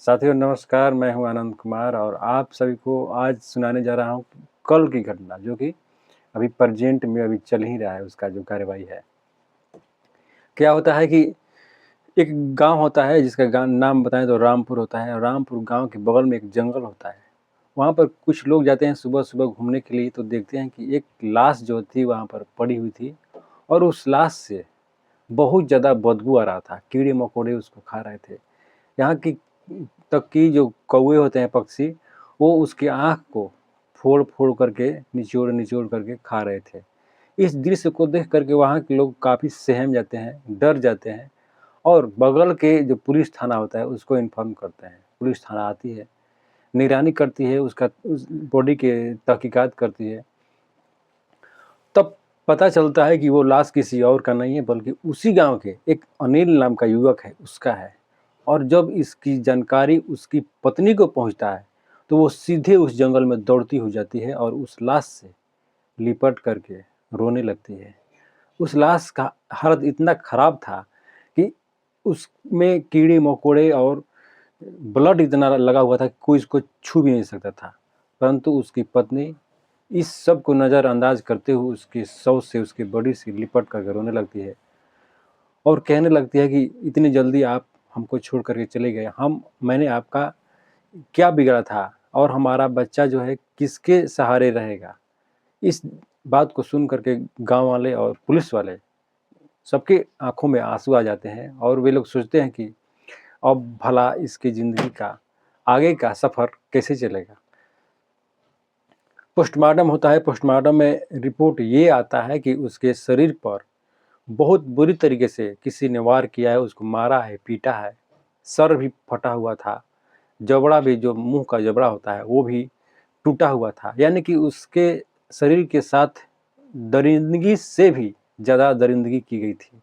साथियों नमस्कार, मैं हूं आनंद कुमार और आप सभी को आज सुनाने जा रहा हूं कल की घटना जो कि अभी प्रेजेंट में अभी चल ही रहा है उसका जो कार्रवाई है। क्या होता है कि एक गांव होता है जिसका गांव नाम बताएं तो रामपुर होता है और रामपुर गांव के बगल में एक जंगल होता है। वहां पर कुछ लोग जाते हैं सुबह-सुबह घूमने के लिए तो देखते हैं कि एक लाश जो थी वहां पर पड़ी हुई थी और उस लाश से बहुत ज़्यादा बदबू आ रहा था, कीड़े-मकोड़े उसको खा रहे थे। यहाँ की तक कि जो कौवे होते हैं पक्षी, वो उसकी आँख को फोड़-फोड़ करके, निचोड़-निचोड़ करके खा रहे थे। इस दृश्य को देख कर के वहाँ के लोग काफ़ी सहम जाते हैं, डर जाते हैं और बगल के जो पुलिस थाना होता है उसको इन्फॉर्म करते हैं। पुलिस थाना आती है, निगरानी करती है, उसका उस बॉडी के तहकीकात करती है। तब पता चलता है कि वो लाश किसी और का नहीं है बल्कि उसी गाँव के एक अनिल नाम का युवक है, उसका है। और जब इसकी जानकारी उसकी पत्नी को पहुँचता है, तो वो सीधे उस जंगल में दौड़ती हो जाती है और उस लाश से लिपट करके रोने लगती है। उस लाश का हालत इतना खराब था कि उसमें कीड़े-मकोड़े और ब्लड इतना लगा हुआ था कि कोई इसको छू भी नहीं सकता था। परंतु उसकी पत्नी इस सब को नज़रअंदाज करते हुए उसके शव से, उसकी बॉडी से लिपट कर के रोने लगती है और कहने लगती है कि इतनी जल्दी आप हमको छोड़ कर के चले गए। मैंने आपका क्या बिगाड़ा था और हमारा बच्चा जो है किसके सहारे रहेगा? इस बात को सुन कर के गाँव वाले और पुलिस वाले सबके आँखों में आँसू आ जाते हैं और वे लोग सोचते हैं कि अब भला इसकी ज़िंदगी का आगे का सफ़र कैसे चलेगा? पोस्टमार्टम होता है, पोस्टमार्टम में रिपोर्ट ये आता है कि उसके शरीर पर बहुत बुरी तरीके से किसी ने वार किया है, उसको मारा है, पीटा है, सर भी फटा हुआ था, जबड़ा भी जो मुँह का जबड़ा होता है वो भी टूटा हुआ था। यानी कि उसके शरीर के साथ दरिंदगी से भी ज़्यादा दरिंदगी की गई थी।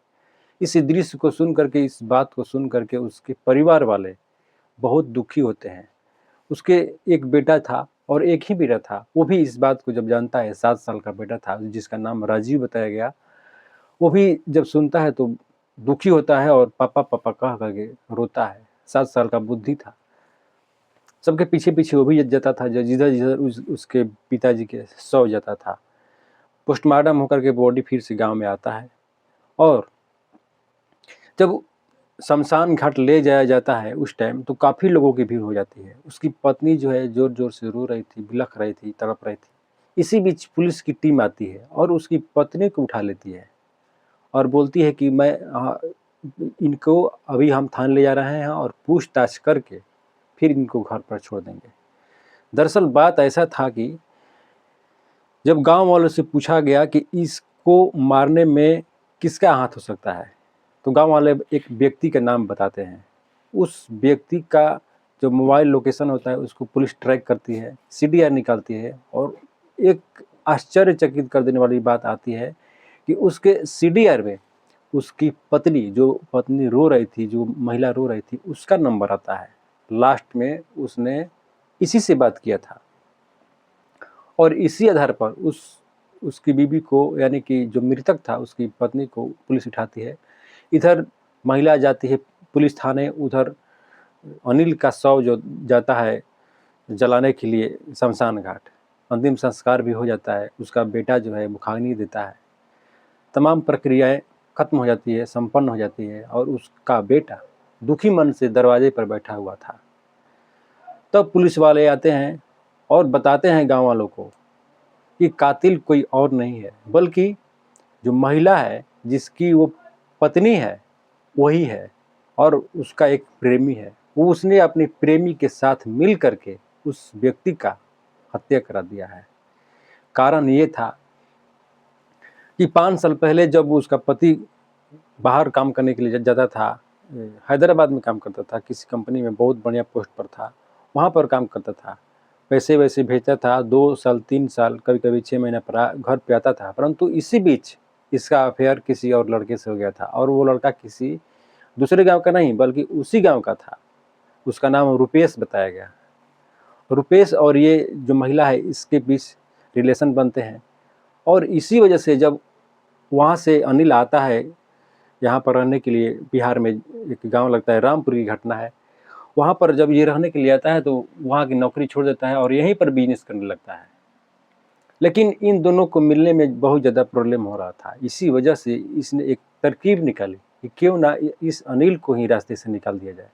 इस दृश्य को सुन कर के, इस बात को सुन कर के उसके परिवार वाले बहुत दुखी होते हैं। उसके एक बेटा था और एक ही बेटा था, वो भी इस बात को जब जानता है, 7 साल का बेटा था जिसका नाम राजीव बताया गया, वो भी जब सुनता है तो दुखी होता है और पापा पापा कह करके रोता है। 7 साल का बुद्धि था। सबके पीछे-पीछे वो भी जाता था, जिधर-जिधर उसके पिताजी के शव जाता था। पोस्टमार्टम होकर के बॉडी फिर से गाँव में आता है और जब शमशान घाट ले जाया जाता है उस टाइम तो काफ़ी लोगों की भीड़ हो जाती है। उसकी पत्नी जो है ज़ोर-ज़ोर से रो रही थी, बिलख रही थी, तड़प रही थी। इसी बीच पुलिस की टीम आती है और उसकी पत्नी को उठा लेती है और बोलती है कि इनको अभी हम थाने ले जा रहे हैं और पूछताछ करके फिर इनको घर पर छोड़ देंगे। दरअसल बात ऐसा था कि जब गाँव वालों से पूछा गया कि इसको मारने में किसका हाथ हो सकता है, तो गाँव वाले एक व्यक्ति का नाम बताते हैं। उस व्यक्ति का जो मोबाइल लोकेशन होता है उसको पुलिस ट्रैक करती है, सीडीआर निकालती है और एक आश्चर्यचकित कर देने वाली बात आती है कि उसके सीडीआर में उसकी पत्नी रो रही थी, जो महिला रो रही थी, उसका नंबर आता है। लास्ट में उसने इसी से बात किया था और इसी आधार पर उसकी बीवी को, यानी कि जो मृतक था उसकी पत्नी को पुलिस उठाती है। इधर महिला जाती है पुलिस थाने, उधर अनिल का शव जो जाता है जलाने के लिए शमशान घाट। अंतिम संस्कार भी हो जाता है, उसका बेटा जो है मुखाग्नि देता है। तमाम प्रक्रियाएं खत्म हो जाती है, संपन्न हो जाती है और उसका बेटा दुखी मन से दरवाजे पर बैठा हुआ था। तब पुलिस वाले आते हैं और बताते हैं गाँव वालों को कि कातिल कोई और नहीं है बल्कि जो महिला है, जिसकी वो पत्नी है, वही है और उसका एक प्रेमी है। वो उसने अपने प्रेमी के साथ मिल कर के उस व्यक्ति का हत्या करा दिया है। कारण ये था कि 5 साल पहले जब उसका पति बाहर काम करने के लिए जाता था, हैदराबाद में काम करता था, किसी कंपनी में बहुत बढ़िया पोस्ट पर था, वहाँ पर काम करता था। पैसे-वैसे भेजता था, 2 साल, 3 साल, कभी-कभी 6 महीने पर घर पे आता था। परंतु इसी बीच इसका अफ़ेयर किसी और लड़के से हो गया था और वो लड़का किसी दूसरे गाँव का नहीं बल्कि उसी गाँव का था। उसका नाम रुपेश बताया गया। रुपेश और ये जो महिला है इसके बीच रिलेशन बनते हैं और इसी वजह से जब वहाँ से अनिल आता है यहाँ पर रहने के लिए, बिहार में एक गाँव लगता है रामपुर की घटना है। वहाँ पर जब ये रहने के लिए आता है तो वहाँ की नौकरी छोड़ देता है और यहीं पर बिजनेस करने लगता है। लेकिन इन दोनों को मिलने में बहुत ज़्यादा प्रॉब्लम हो रहा था। इसी वजह से इसने एक तरकीब निकाली कि क्यों ना इस अनिल को ही रास्ते से निकाल दिया जाए।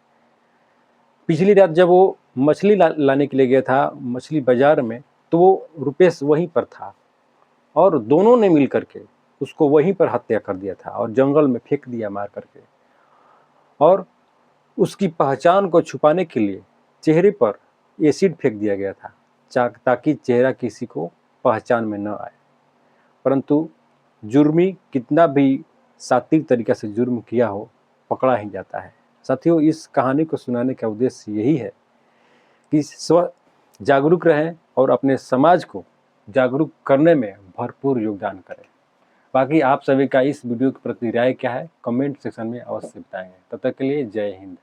पिछली रात जब वो मछली लाने के लिए गया था मछली बाज़ार में, तो वो रुपेश वहीं पर था और दोनों ने मिल कर के उसको वहीं पर हत्या कर दिया था और जंगल में फेंक दिया मार करके। और उसकी पहचान को छुपाने के लिए चेहरे पर एसिड फेंक दिया गया था ताकि चेहरा किसी को पहचान में न आए। परंतु जुर्मी कितना भी सात्विक तरीके से जुर्म किया हो, पकड़ा ही जाता है। साथियों, इस कहानी को सुनाने का उद्देश्य यही है कि स्व जागरूक रहें और अपने समाज को जागरूक करने में भरपूर योगदान करें। बाकी आप सभी का इस वीडियो के प्रति राय क्या है, कमेंट सेक्शन में अवश्य बताएंगे। तब तक के लिए जय हिंद।